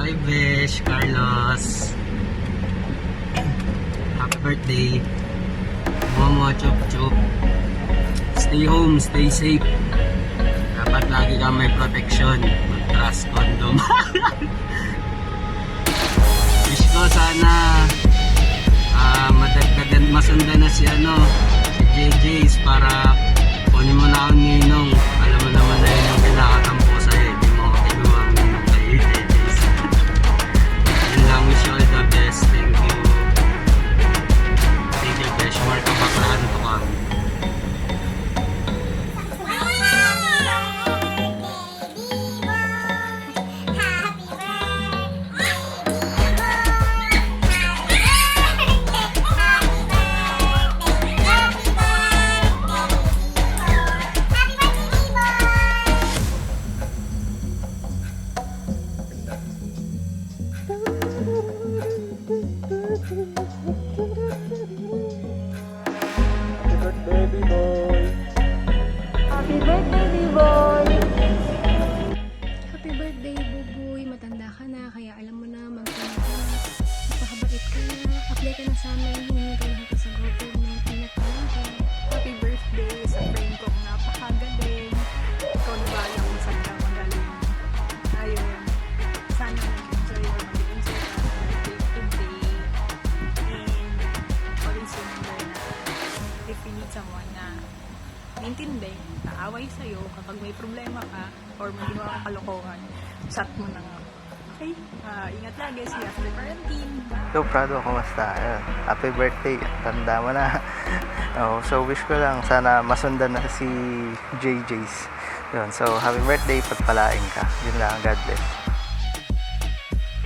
Hi Besh, Carlos. Happy birthday. Momo, chup chup. Stay home, stay safe. Dapat lagi kang may protection. Mag-trust condom. Wish ko sana madagdagan, masundan na si si JJ's para kunin mo na ang ninong. Alam mo naman na yun yung kinakatampo sa'yo. Hindi mo ako kinuha ang ninong kayo, JJ's. Yun lang, wish you all the best. Thank you. Thank you, Besh. More kapaklaan to kami. Happy birthday, B-boy! Happy birthday, Buboy. Matanda ka na, kaya alam mo na, magpapakabait ka na. Apply ka na sa amin, hihingi ka lahat sa grupo ng ingat ka lang ka. Happy birthday sa friend kong napakagaling. Ikaw na ba lang kung saan ka magaling? Ayun. Sana nag-enjoy or mag-enjoy ka sa birthday today. And always remember na if you need someone na naintindi, naaway sa'yo kapag may problema ka or may ginawa kang kalokohan, chat mo na nga. Okay? Ingat lagi. See you after quarantine. So, Prado, kumusta? Ayun, happy birthday. Tanda mo na. So, wish ko lang sana masundan na si JJ's. Yun, so, happy birthday. Pagpalain ka. Yun lang. God bless.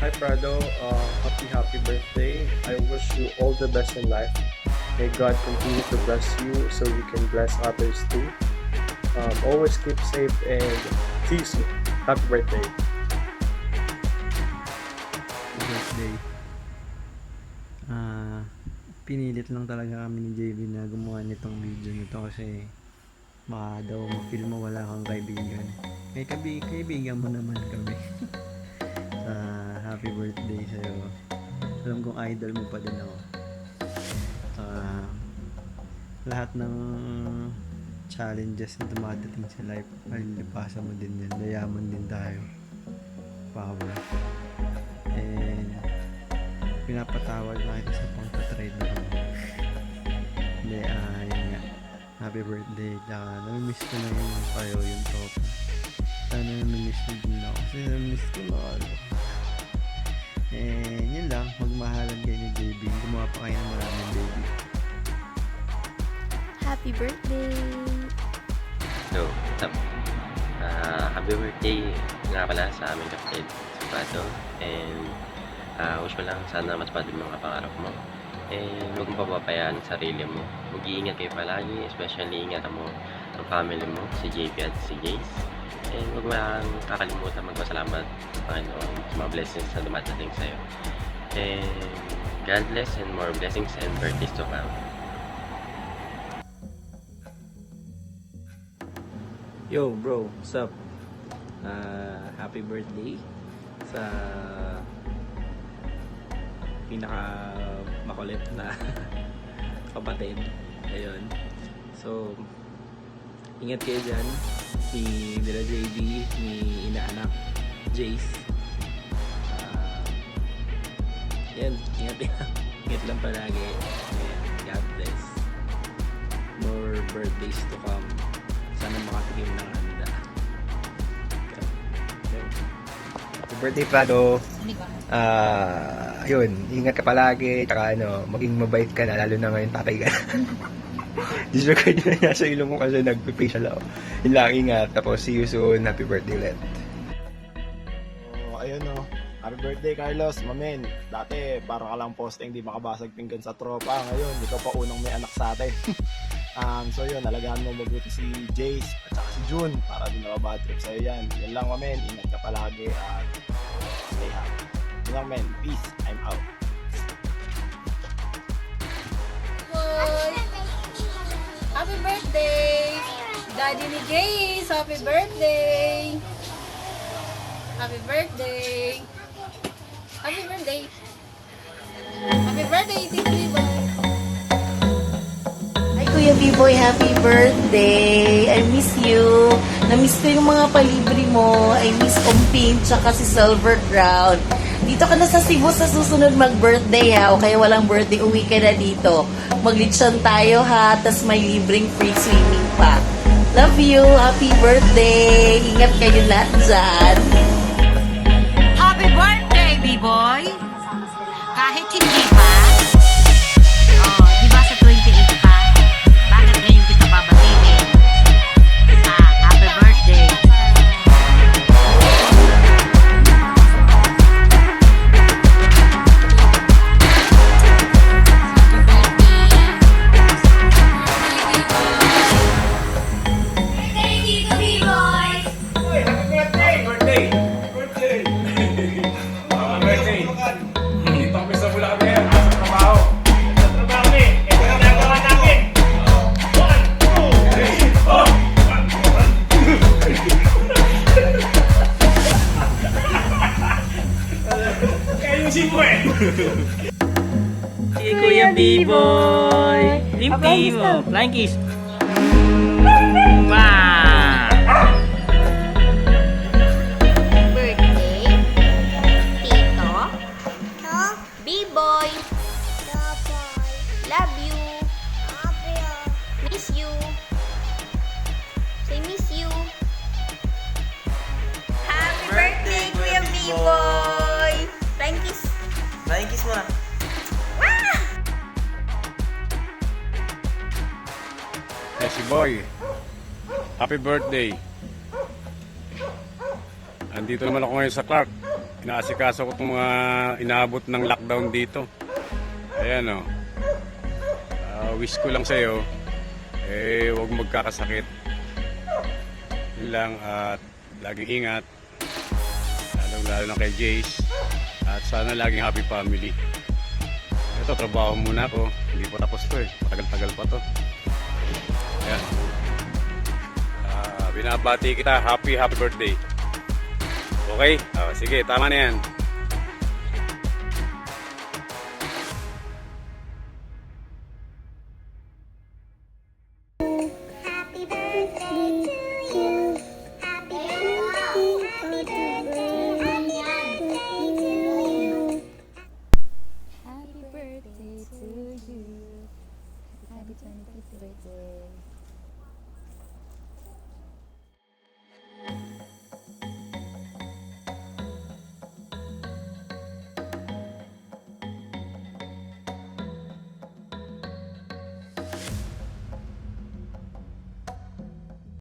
Hi Prado, happy birthday. I wish you all the best in life. May God continue to bless you so you can bless others too. Always keep safe and see you soon. Happy birthday. Birthday. Pinilit lang talaga kami ni JB na gumawa nitong video nito kasi baka daw ma-feel mo wala kang kaibigan. May kaibigan mo naman kami. Happy birthday sa'yo. Alam kong idol mo pa din ako. Lahat ng challenges na dumadating sa life ay lipasan mo din yan. Dayaman din tayo. Power. And pinapatawad na kita sa pangtatrade na kami. Hindi, yun nga. Happy birthday. Tsaka namimiss ko na yung kayo, yung top. Sana namimiss mo din ako. Kasi namimiss ko na ako. And yun lang. Magmahalan kayo ni JB. Gumawa pa kayo ng maraming baby. Happy birthday! So, what's up? Happy birthday nga pala sa aming kapatid, si Pato. And wish ko lang sana matupad yung mga pangarap mo. And huwag mo papapayaan ang sarili mo. Mag-iingat kayo palagi, especially ingatan mo ang family mo, si JP at si Jace. And huwag mo lang kakalimutan magpasalamat sa Panginoon sa mga blessings na dumadating sa'yo. And God bless and more blessings and birthdays to come. Yo bro, what's up? Happy birthday sa pinaka makulit na kapatid. Ayun. So, ingat kayo dyan. Ni nila JB, ni inaanak Jace. Yan, ingat lang. Ingat lang palagi. And God bless. More birthdays to come. Sana makatikim ng handa. Happy birthday, Prado. Yun, ingat ka palagi. Tsaka maging mabait ka na. Lalo na ngayon tatay ka na. Disregard nyo na nasa ilong mo kasi nagpe-facial ako. Yun lang, ingat. Tapos see you soon. Happy birthday ulit. Ayun o. Happy birthday, Carlos. Mamen, dati parang ka lang posting di makabasag pinggan sa tropa. Ngayon, ikaw pa unang may anak sa atin. So yun, alagaan mo mabuti si Jace at saka si June para di na bad trip sa'yo yan. Yun lang, Mamen. Ingat ka palagi at stay happy. Yun lang, men. Peace. I'm out. Happy birthday! Daddy ni Jace, happy birthday! Happy birthday! B-Boy, happy birthday! I miss you. Na-miss ko yung mga palibre mo. I miss Ompin, tsaka si Silver Crown. Dito ka na sa Cebu sa susunod mag-birthday ha, o kaya walang birthday, uwi ka na dito. Maglitsyon tayo ha, tas may libreng free swimming pa. Love you! Happy birthday! Ingat kayo lahat dyan! Happy birthday, B-Boy! Kahit hindi pa, di ba sa 28 pa, bakit ngayon kita babatiin? Happy birthday! Si Kuya B-Boy. Limpi mo. Flying kiss. Wow! Birthday, Tito, B-Boy, love you, miss you, say miss you. Happy birthday, Kuya B-Boy! Flying kiss. Flying kiss mo. Si Boy, happy birthday. Andito naman ako ngayon sa Clark. Inaasikaso ko itong mga inaabot ng lockdown dito. Ayan o. Wish ko lang sa'yo, huwag magkakasakit. Yun lang, at laging ingat. Lalo na kay Jace. At sana laging happy family. Ito, trabaho muna ako. Hindi pa tapos to Matagal-tagal pa to. Ayan. Binabati kita. Happy birthday. Okay? Sige, tama na yan. Happy birthday to you. Happy birthday to you. Happy birthday to you. Happy 25th birthday.